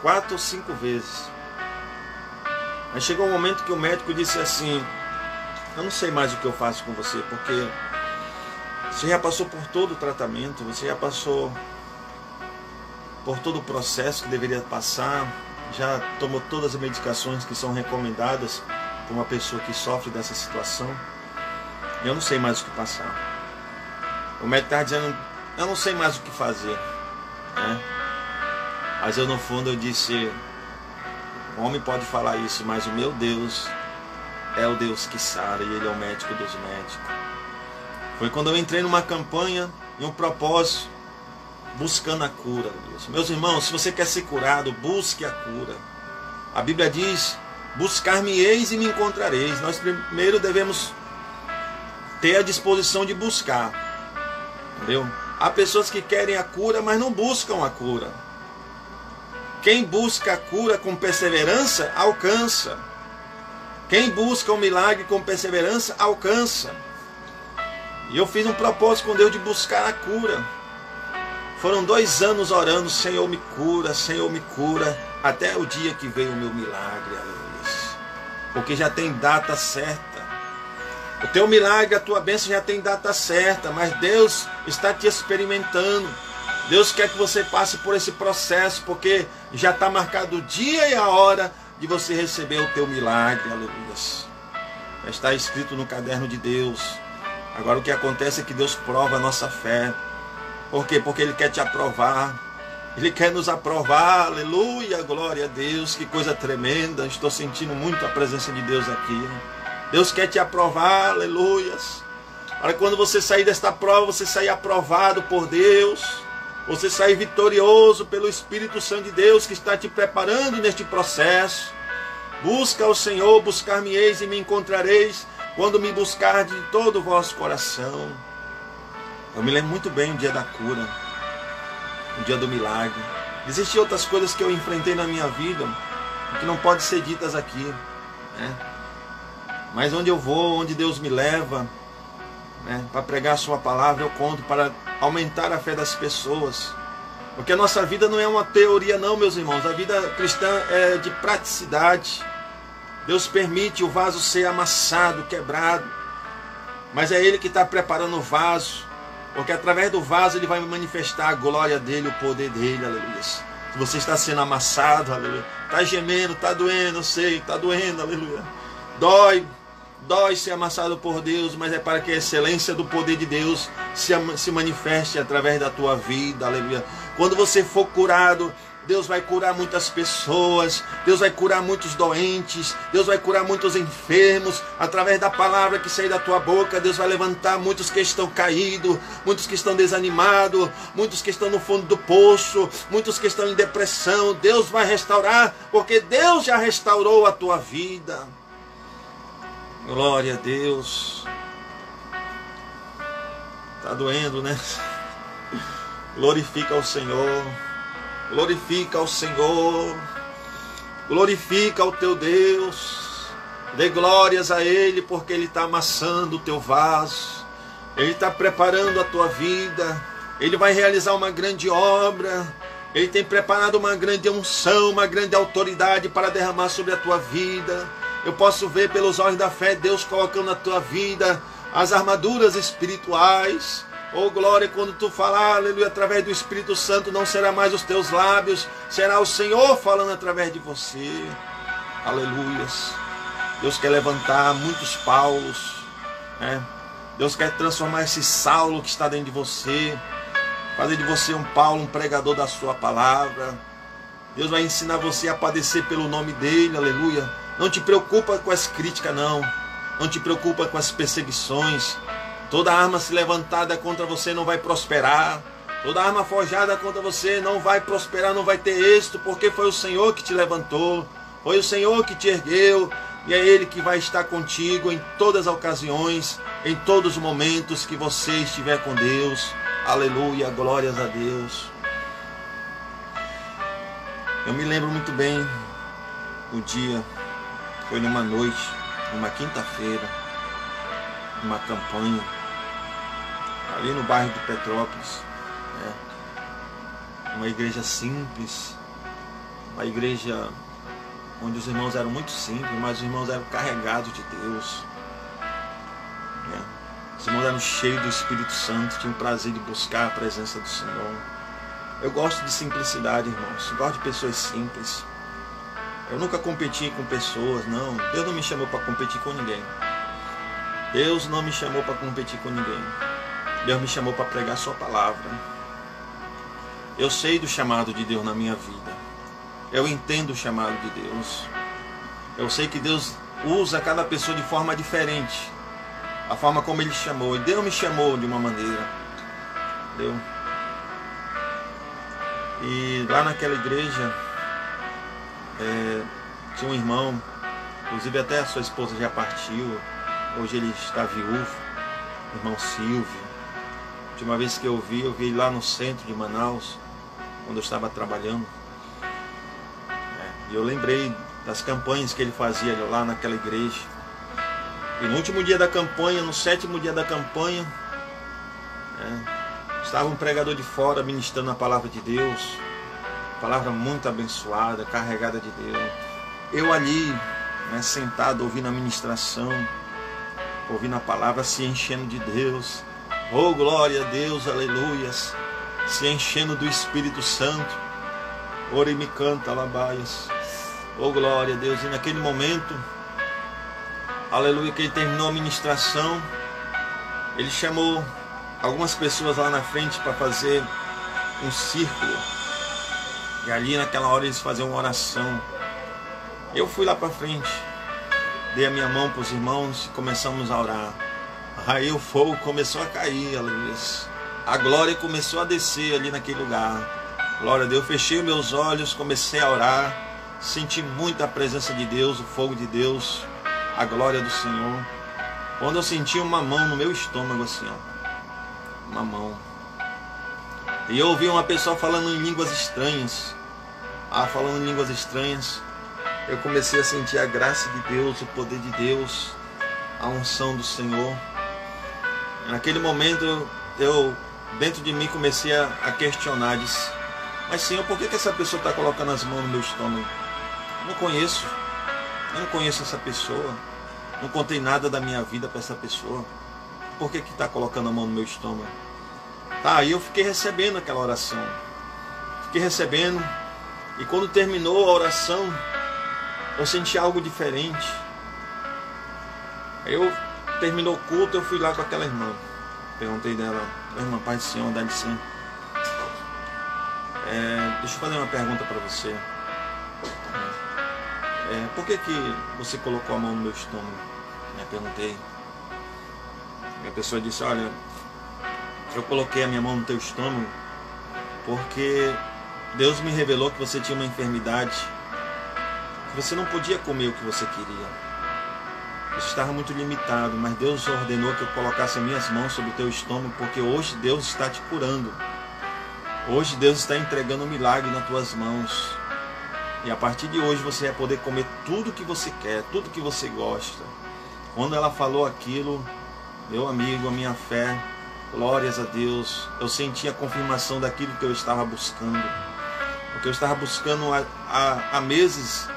4 ou 5 vezes. Mas chegou um momento que o médico disse assim: eu não sei mais o que eu faço com você, porque você já passou por todo o tratamento, você já passou por todo o processo que deveria passar, já tomou todas as medicações que são recomendadas para uma pessoa que sofre dessa situação. Eu não sei mais o que passar. O médico estava dizendo: eu não sei mais o que fazer, né? Mas eu, no fundo, eu disse: o homem pode falar isso, mas o meu Deus é o Deus que sara, e Ele é o médico dos médicos. Foi quando eu entrei numa campanha, em um propósito, buscando a cura. Meus irmãos, se você quer ser curado, busque a cura. A Bíblia diz: buscar-me-eis e me encontrareis. Nós primeiro devemos ter a disposição de buscar. Entendeu? Há pessoas que querem a cura, mas não buscam a cura. Quem busca a cura com perseverança, alcança. Quem busca o milagre com perseverança, alcança. E eu fiz um propósito com Deus de buscar a cura. Foram 2 anos orando: Senhor, me cura, Senhor, me cura, até o dia que veio o meu milagre, aleluia. Porque já tem data certa. O teu milagre, a tua bênção já tem data certa, mas Deus está te experimentando. Deus quer que você passe por esse processo, porque já está marcado o dia e a hora de você receber o teu milagre, aleluia. Já está escrito no caderno de Deus. Agora o que acontece é que Deus prova a nossa fé. Por quê? Porque Ele quer te aprovar. Ele quer nos aprovar, aleluia, glória a Deus. Que coisa tremenda, estou sentindo muito a presença de Deus aqui. Deus quer te aprovar, aleluias. Para quando você sair desta prova, você sair aprovado por Deus. Você sair vitorioso pelo Espírito Santo de Deus que está te preparando neste processo. Busca o Senhor, buscar-me-eis e me encontrareis, quando me buscar de todo o vosso coração. Eu me lembro muito bem o dia da cura, o dia do milagre. Existem outras coisas que eu enfrentei na minha vida que não podem ser ditas aqui, né? Mas onde eu vou, onde Deus me leva, né, para pregar a sua palavra, eu conto para aumentar a fé das pessoas. Porque a nossa vida não é uma teoria não, meus irmãos. A vida cristã é de praticidade. Deus permite o vaso ser amassado, quebrado, mas é Ele que está preparando o vaso, porque através do vaso Ele vai manifestar a glória dEle, o poder dEle, aleluia. Se você está sendo amassado, aleluia, está gemendo, está doendo, eu sei, está doendo, aleluia. Dói ser amassado por Deus, mas é para que a excelência do poder de Deus se manifeste através da tua vida, aleluia. Quando você for curado, Deus vai curar muitas pessoas, Deus vai curar muitos doentes, Deus vai curar muitos enfermos, através da palavra que sair da tua boca. Deus vai levantar muitos que estão caídos, muitos que estão desanimados, muitos que estão no fundo do poço, muitos que estão em depressão. Deus vai restaurar, porque Deus já restaurou a tua vida. Glória a Deus. Está doendo, né? Glorifica ao Senhor. Glorifica ao Senhor. Glorifica ao teu Deus. Dê glórias a Ele, porque Ele está amassando o teu vaso. Ele está preparando a tua vida. Ele vai realizar uma grande obra. Ele tem preparado uma grande unção, uma grande autoridade para derramar sobre a tua vida. Eu posso ver pelos olhos da fé Deus colocando na tua vida as armaduras espirituais. Oh glória, quando tu falar, aleluia, através do Espírito Santo, não será mais os teus lábios, será o Senhor falando através de você. Aleluias. Deus quer levantar muitos Paulos, né? Deus quer transformar esse Saulo que está dentro de você, fazer de você um Paulo, um pregador da sua palavra. Deus vai ensinar você a padecer pelo nome dEle, aleluia. Não te preocupa com as críticas, não. Não te preocupa com as perseguições. Toda arma se levantada contra você não vai prosperar. Toda arma forjada contra você não vai prosperar, não vai ter êxito, porque foi o Senhor que te levantou, foi o Senhor que te ergueu, e é Ele que vai estar contigo em todas as ocasiões, em todos os momentos que você estiver com Deus. Aleluia, glórias a Deus. Eu me lembro muito bem o dia. Foi numa noite, numa quinta-feira, numa campanha, ali no bairro de Petrópolis, né? Uma igreja simples, uma igreja onde os irmãos eram muito simples, mas os irmãos eram carregados de Deus. Os irmãos eram cheios do Espírito Santo, tinham o prazer de buscar a presença do Senhor. Eu gosto de simplicidade, irmãos. Eu gosto de pessoas simples. Eu nunca competi com pessoas, não. Deus não me chamou para competir com ninguém. Deus não me chamou para competir com ninguém. Deus me chamou para pregar a sua palavra. Eu sei do chamado de Deus na minha vida. Eu entendo o chamado de Deus. Eu sei que Deus usa cada pessoa de forma diferente. A forma como Ele chamou. E Deus me chamou de uma maneira. Entendeu? E lá naquela igreja, tinha um irmão, inclusive até a sua esposa já partiu. Hoje ele está viúvo, o irmão Silvio. A última vez que eu vi ele lá no centro de Manaus, quando eu estava trabalhando. E eu lembrei das campanhas que ele fazia lá naquela igreja. E no último dia da campanha, no 7º dia da campanha, estava um pregador de fora ministrando a palavra de Deus. Palavra muito abençoada, carregada de Deus. Eu ali, sentado, ouvindo a ministração, ouvindo a palavra, se enchendo de Deus. Oh, glória a Deus, aleluias. Se enchendo do Espírito Santo. Ora e me canta, alabaias. Oh, glória a Deus. E naquele momento, aleluia, que ele terminou a ministração, ele chamou algumas pessoas lá na frente para fazer um círculo. E ali naquela hora eles faziam uma oração. Eu fui lá para frente, dei a minha mão para os irmãos e começamos a orar. Aí o fogo começou a cair, aleluia. A glória começou a descer ali naquele lugar. Glória a Deus, fechei meus olhos, comecei a orar. Senti muito a presença de Deus, o fogo de Deus, a glória do Senhor. Quando eu senti uma mão no meu estômago assim, ó, uma mão. E eu ouvi uma pessoa falando em línguas estranhas. Falando em línguas estranhas. Eu comecei a sentir a graça de Deus, o poder de Deus, a unção do Senhor. Naquele momento, eu dentro de mim comecei a questionar, disse: mas Senhor, por que essa pessoa está colocando as mãos no meu estômago? Não conheço. Eu não conheço essa pessoa. Não contei nada da minha vida para essa pessoa. Por que está colocando a mão no meu estômago? Aí eu fiquei recebendo aquela oração. Fiquei recebendo. E quando terminou a oração, eu senti algo diferente. Aí terminou o culto, eu fui lá com aquela irmã. Perguntei dela: irmã, Pai do Senhor, dá licença. Deixa eu fazer uma pergunta para você. Por que você colocou a mão no meu estômago? Perguntei. E a pessoa disse: olha, eu coloquei a minha mão no teu estômago porque Deus me revelou que você tinha uma enfermidade, que você não podia comer o que você queria. Você estava muito limitado, mas Deus ordenou que eu colocasse as minhas mãos sobre o teu estômago, porque hoje Deus está te curando. Hoje Deus está entregando um milagre nas tuas mãos. E a partir de hoje você vai poder comer tudo que você quer, tudo que você gosta. Quando ela falou aquilo, meu amigo, a minha fé, glórias a Deus, eu senti a confirmação daquilo que eu estava buscando. Porque eu estava buscando há meses,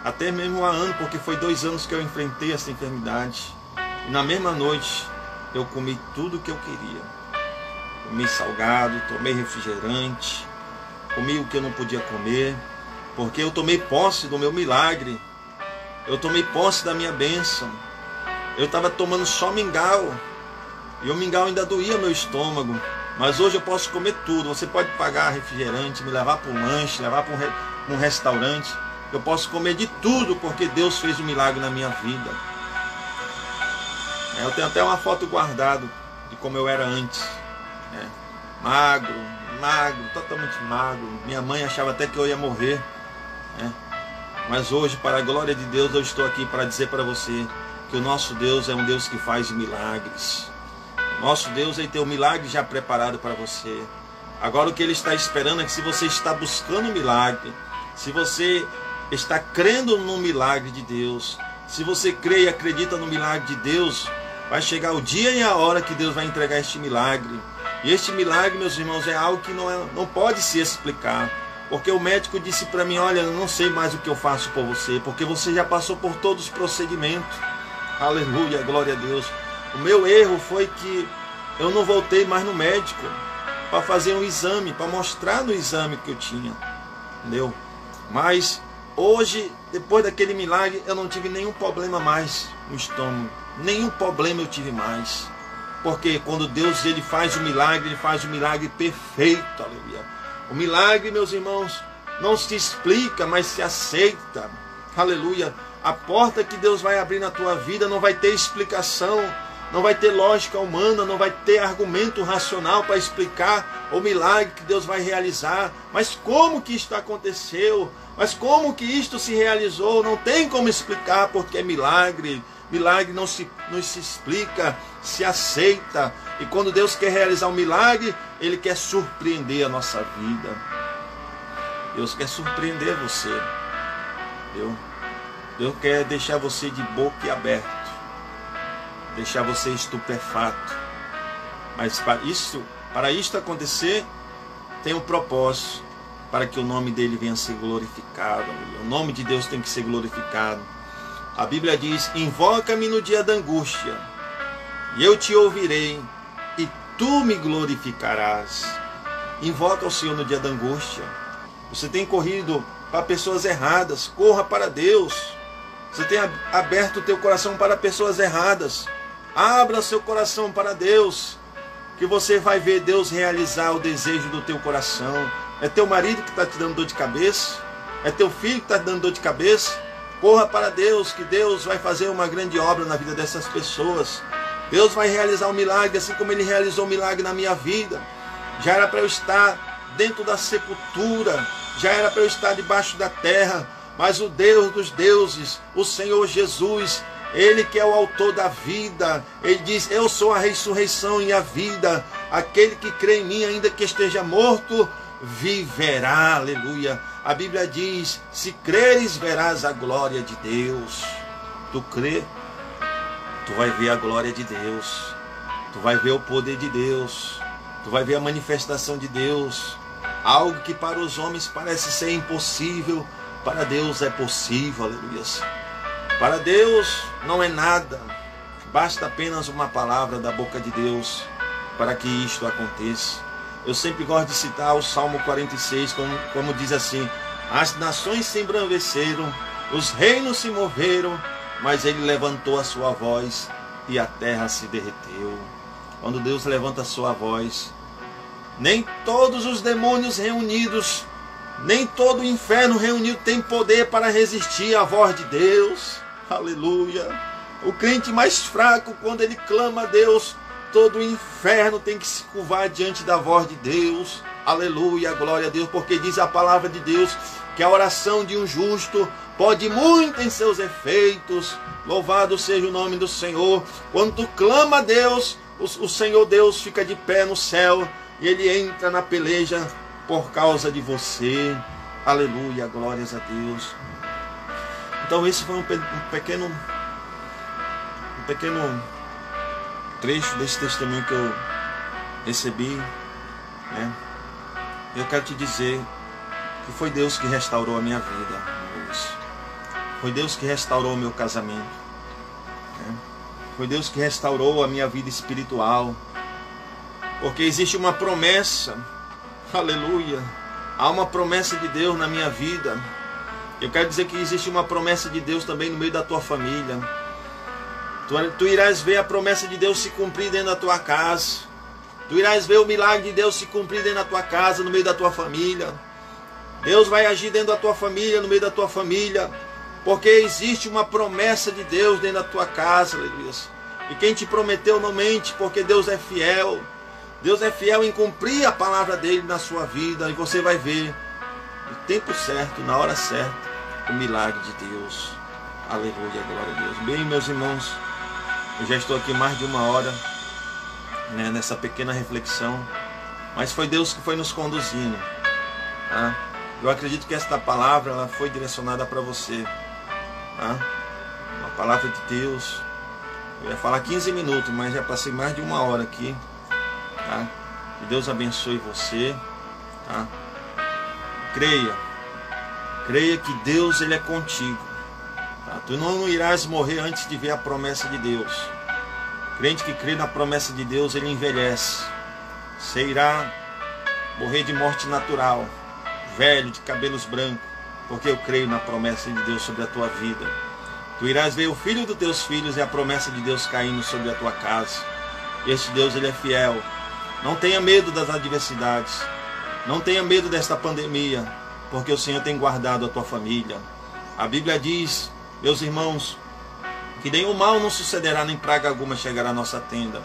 até mesmo há anos, porque foi 2 anos que eu enfrentei essa enfermidade. E na mesma noite eu comi tudo que eu queria. Comi salgado, tomei refrigerante, comi o que eu não podia comer, porque eu tomei posse do meu milagre. Eu tomei posse da minha bênção. Eu estava tomando só mingau, e o mingau ainda doía meu estômago. Mas hoje eu posso comer tudo. Você pode pagar refrigerante, me levar para um lanche, levar para um restaurante. Eu posso comer de tudo, porque Deus fez um milagre na minha vida. Eu tenho até uma foto guardada de como eu era antes. Magro, totalmente magro. Minha mãe achava até que eu ia morrer. Mas hoje, para a glória de Deus, eu estou aqui para dizer para você que o nosso Deus é um Deus que faz milagres. Nosso Deus, Ele tem um milagre já preparado para você. Agora o que Ele está esperando é que, se você está buscando um milagre, se você está crendo no milagre de Deus, se você crê e acredita no milagre de Deus, vai chegar o dia e a hora que Deus vai entregar este milagre. E este milagre, meus irmãos, é algo que não pode se explicar. Porque o médico disse para mim, olha, eu não sei mais o que eu faço por você, porque você já passou por todos os procedimentos. Aleluia, glória a Deus. O meu erro foi que eu não voltei mais no médico para fazer um exame, para mostrar no exame que eu tinha. Entendeu? Mas hoje, depois daquele milagre, eu não tive nenhum problema mais no estômago. Nenhum problema eu tive mais. Porque quando Deus ele faz o milagre, ele faz o milagre perfeito. Aleluia. O milagre, meus irmãos, não se explica, mas se aceita. Aleluia. A porta que Deus vai abrir na tua vida não vai ter explicação, não vai ter lógica humana, não vai ter argumento racional para explicar o milagre que Deus vai realizar. Mas como que isto aconteceu? Mas como que isto se realizou? Não tem como explicar, porque é milagre. Milagre não se explica, se aceita. E quando Deus quer realizar um milagre, Ele quer surpreender a nossa vida. Deus quer surpreender você. Deus quer deixar você de boca aberta, deixar você estupefato. Mas para isto acontecer, tem um propósito, para que o nome dele venha a ser glorificado. O nome de Deus tem que ser glorificado. A Bíblia diz, invoca-me no dia da angústia, e eu te ouvirei, e tu me glorificarás. Invoca o Senhor no dia da angústia. Você tem corrido para pessoas erradas, corra para Deus. Você tem aberto o teu coração para pessoas erradas. Abra seu coração para Deus, que você vai ver Deus realizar o desejo do teu coração. É teu marido que está te dando dor de cabeça? É teu filho que está te dando dor de cabeça? Corra para Deus, que Deus vai fazer uma grande obra na vida dessas pessoas. Deus vai realizar um milagre, assim como Ele realizou um milagre na minha vida. Já era para eu estar dentro da sepultura, já era para eu estar debaixo da terra, mas o Deus dos deuses, o Senhor Jesus, Ele que é o autor da vida, Ele diz, eu sou a ressurreição e a vida, aquele que crê em mim, ainda que esteja morto, viverá, aleluia. A Bíblia diz, se creres, verás a glória de Deus. Tu crê, tu vai ver a glória de Deus, tu vai ver o poder de Deus, tu vai ver a manifestação de Deus. Algo que para os homens parece ser impossível, para Deus é possível, aleluia. Para Deus não é nada, basta apenas uma palavra da boca de Deus para que isto aconteça. Eu sempre gosto de citar o Salmo 46, como diz assim, as nações se embranqueceram, os reinos se moveram, mas Ele levantou a sua voz e a terra se derreteu. Quando Deus levanta a sua voz, nem todos os demônios reunidos, nem todo o inferno reunido tem poder para resistir à voz de Deus. Aleluia. O crente mais fraco, quando ele clama a Deus, todo o inferno tem que se curvar diante da voz de Deus. Aleluia, glória a Deus, porque diz a palavra de Deus que a oração de um justo pode muito em seus efeitos. Louvado seja o nome do Senhor. Quando tu clama a Deus, o Senhor Deus fica de pé no céu e Ele entra na peleja por causa de você. Aleluia, glórias a Deus. Então esse foi um pequeno trecho desse testemunho que eu recebi, né? Eu quero te dizer que foi Deus que restaurou a minha vida, foi Deus que restaurou o meu casamento, né? Foi Deus que restaurou a minha vida espiritual, porque existe uma promessa, aleluia, há uma promessa de Deus na minha vida. Eu quero dizer que existe uma promessa de Deus também no meio da tua família. Tu irás ver a promessa de Deus se cumprir dentro da tua casa. Tu irás ver o milagre de Deus se cumprir dentro da tua casa, no meio da tua família. Deus vai agir dentro da tua família, no meio da tua família, porque existe uma promessa de Deus dentro da tua casa, aleluia. E quem te prometeu não mente, porque Deus é fiel. Deus é fiel em cumprir a palavra dele na sua vida, e você vai ver no tempo certo, na hora certa, o milagre de Deus. Aleluia, glória a Deus. Bem, meus irmãos, eu já estou aqui mais de uma hora, né, nessa pequena reflexão, mas foi Deus que foi nos conduzindo, tá? Eu acredito que esta palavra ela foi direcionada para você, tá? Uma palavra de Deus. Eu ia falar 15 minutos, mas já passei mais de uma hora aqui, tá? Que Deus abençoe você, tá? creia. Creia que Deus, Ele é contigo. Tá? Tu não irás morrer antes de ver a promessa de Deus. Crente que crê na promessa de Deus, ele envelhece. Você irá morrer de morte natural, velho, de cabelos brancos, porque eu creio na promessa de Deus sobre a tua vida. Tu irás ver o filho dos teus filhos e a promessa de Deus caindo sobre a tua casa. Este Deus, Ele é fiel. Não tenha medo das adversidades. Não tenha medo desta pandemia, porque o Senhor tem guardado a tua família. A Bíblia diz, meus irmãos, que nenhum mal não sucederá, nem praga alguma chegará à nossa tenda.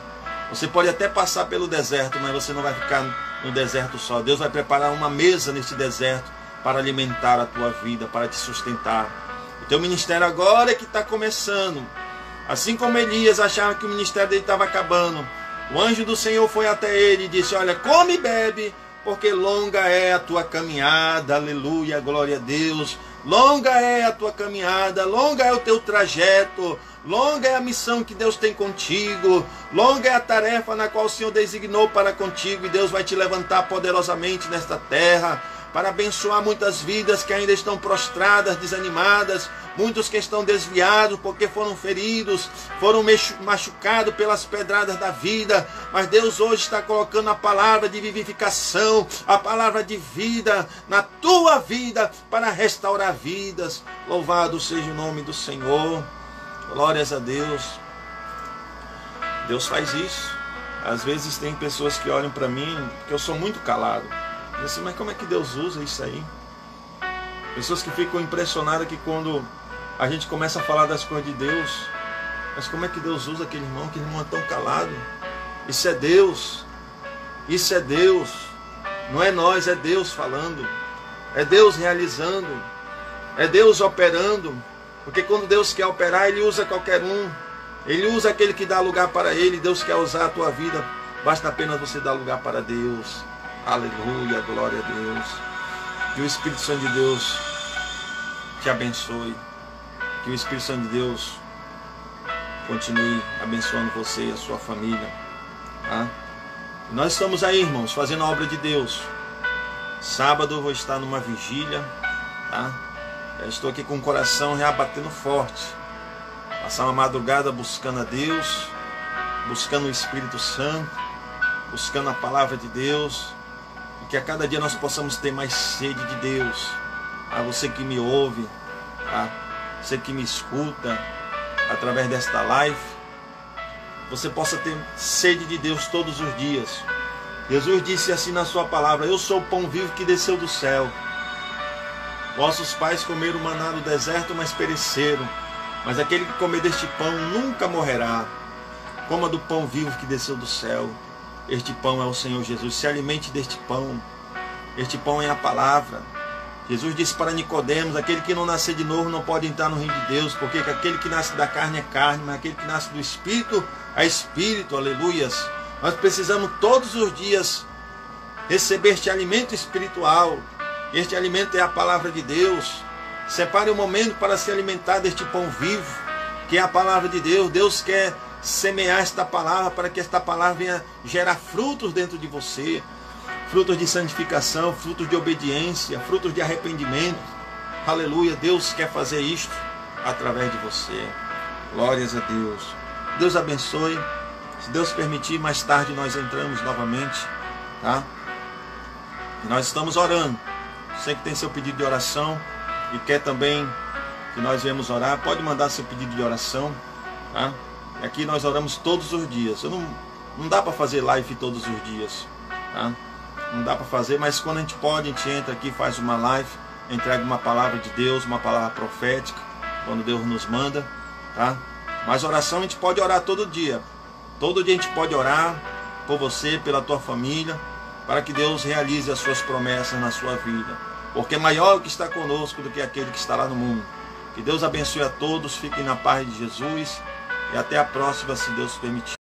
Você pode até passar pelo deserto, mas você não vai ficar no deserto só. Deus vai preparar uma mesa neste deserto para alimentar a tua vida, para te sustentar. O teu ministério agora é que está começando. Assim como Elias achava que o ministério dele estava acabando, o anjo do Senhor foi até ele e disse, olha, come e bebe, porque longa é a tua caminhada, aleluia, glória a Deus. Longa é a tua caminhada, longa é o teu trajeto, longa é a missão que Deus tem contigo, longa é a tarefa na qual o Senhor designou para contigo, e Deus vai te levantar poderosamente nesta terra, para abençoar muitas vidas que ainda estão prostradas, desanimadas, muitos que estão desviados porque foram feridos, foram machucados pelas pedradas da vida, mas Deus hoje está colocando a palavra de vivificação, a palavra de vida na tua vida para restaurar vidas. Louvado seja o nome do Senhor, glórias a Deus. Deus faz isso. Às vezes tem pessoas que olham para mim, porque eu sou muito calado, dizem assim, mas como é que Deus usa isso aí? Pessoas que ficam impressionadas que quando a gente começa a falar das coisas de Deus, mas como é que Deus usa aquele irmão é tão calado? Isso é Deus, isso é Deus, não é nós, é Deus falando, é Deus realizando, é Deus operando, porque quando Deus quer operar, Ele usa qualquer um, Ele usa aquele que dá lugar para Ele. Deus quer usar a tua vida, basta apenas você dar lugar para Deus. Aleluia, glória a Deus. Que o Espírito Santo de Deus te abençoe. Que o Espírito Santo de Deus continue abençoando você e a sua família. Tá? Nós estamos aí, irmãos, fazendo a obra de Deus. Sábado eu vou estar numa vigília. Tá? Eu estou aqui com o coração já batendo forte. Passar uma madrugada buscando a Deus, buscando o Espírito Santo, buscando a palavra de Deus. E que a cada dia nós possamos ter mais sede de Deus. A você que me ouve, a você que me escuta através desta live, você possa ter sede de Deus todos os dias. Jesus disse assim na sua palavra, eu sou o pão vivo que desceu do céu. Vossos pais comeram maná no deserto, mas pereceram. Mas aquele que comer deste pão nunca morrerá. Coma do pão vivo que desceu do céu. Este pão é o Senhor Jesus. Se alimente deste pão. Este pão é a palavra. Jesus disse para Nicodemos, aquele que não nascer de novo não pode entrar no reino de Deus, porque aquele que nasce da carne é carne, mas aquele que nasce do Espírito é Espírito, aleluias. Nós precisamos todos os dias receber este alimento espiritual. Este alimento é a palavra de Deus. Separe um momento para se alimentar deste pão vivo, que é a palavra de Deus. Deus quer semear esta palavra para que esta palavra venha gerar frutos dentro de você. Frutos de santificação, frutos de obediência, frutos de arrependimento. Aleluia, Deus quer fazer isto através de você. Glórias a Deus. Deus abençoe. Se Deus permitir, mais tarde nós entramos novamente, tá? E nós estamos orando. Você que tem seu pedido de oração e quer também que nós venhamos orar, pode mandar seu pedido de oração, tá? Aqui nós oramos todos os dias. Não dá para fazer live todos os dias, tá? Não dá para fazer, mas quando a gente pode, a gente entra aqui, faz uma live, entrega uma palavra de Deus, uma palavra profética, quando Deus nos manda, tá? Mas oração a gente pode orar todo dia. Todo dia a gente pode orar por você, pela tua família, para que Deus realize as suas promessas na sua vida. Porque maior é o que está conosco do que aquele que está lá no mundo. Que Deus abençoe a todos, fiquem na paz de Jesus e até a próxima, se Deus permitir.